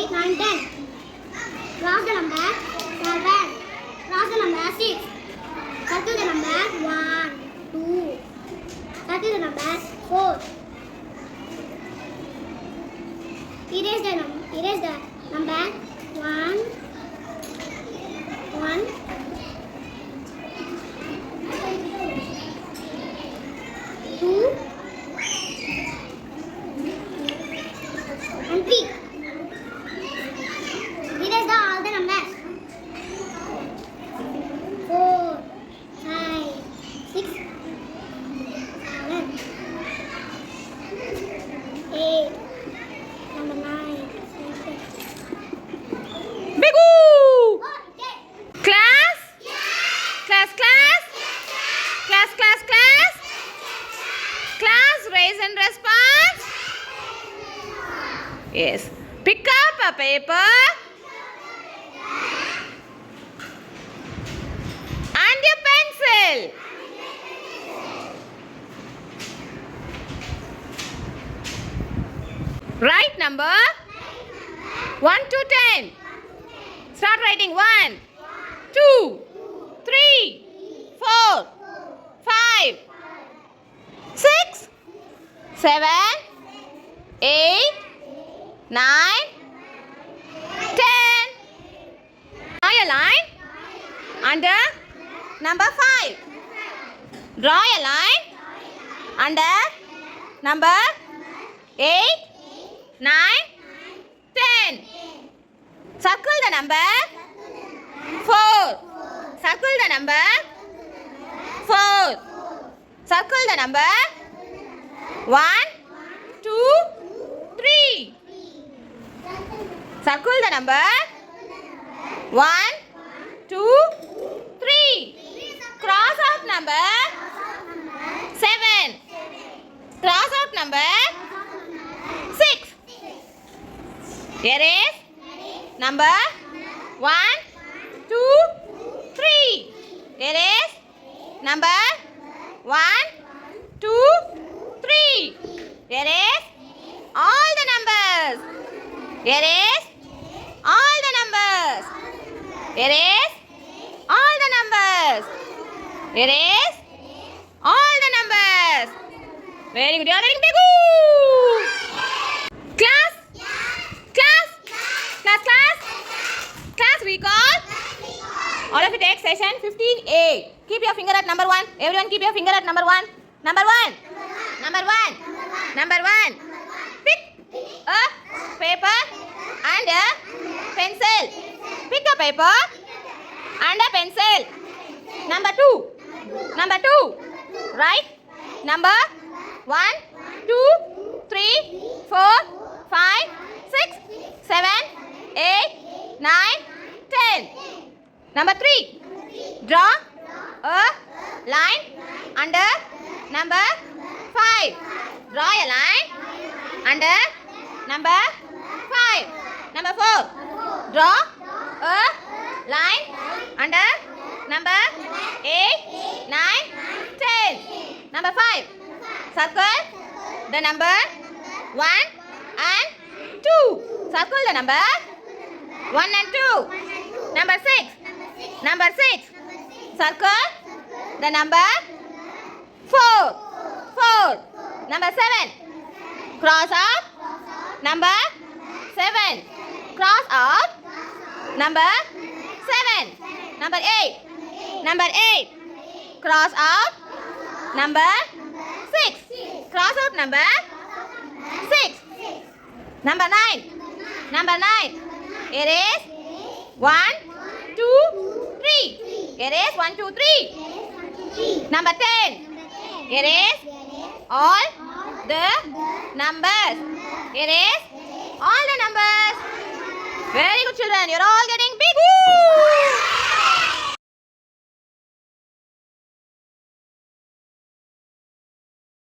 8, 9, 10. Cross the number 7. Cross the number 6. Circle the number 1, 2. Circle the number 4. Erase the number 1, 1. Two and 3. Erase all the numbers. 4, 5, 6, 7, 8, number 9. Bigu! Okay. Class? Class, class? Class, class, class? Class, raise and response? Yes. Pick up a paper and a pencil. Write number 1 to 10. Start writing 1, 2, 3, 4, 5, 6, 7, 8, 9, 10. Draw a line under number 5. Draw a line under number 8, 9, 10. Circle the number 4. Circle the number 4. Circle the number 1, 2, 3. Circle the number 1, 2, 3. Cross out number 7. Cross out number 6. Erase number 1, 2, 3. Erase number 1, 2, 3. Erase all the numbers. Erase all the numbers. Erase all the numbers. Erase all the numbers. Very good. You are getting big. Class? Class? Class, class? Class recall? All of you take session 15A. Keep your finger at number 1. Everyone keep your finger at number 1. Number 1. Number 1. Number 1. Pick a paper and a pencil. Pick a paper and a pencil. Number 2. Number 2. Write number 1, 2, 3, 4, 5, 6, 7, 8, 9, 10. Number 3. Draw a line under number 5. Draw a line under number 5. Number 4. Draw a line under number 8, 9, 10. Number 5. Circle the number 1 and 2. Circle the number 1 and 2. Number 6. Number 6. Circle the number 4. 4. Number 7. Cross out number 7. Cross out number 7. Number 8. Number 8. Cross out number 6. Cross out number 6. Number 9. Number 9. Erase 1, 2, 3. Erase 1, 2, 3. Number 10. Erase all the numbers. Erase all the numbers. Very good children. You're all getting big.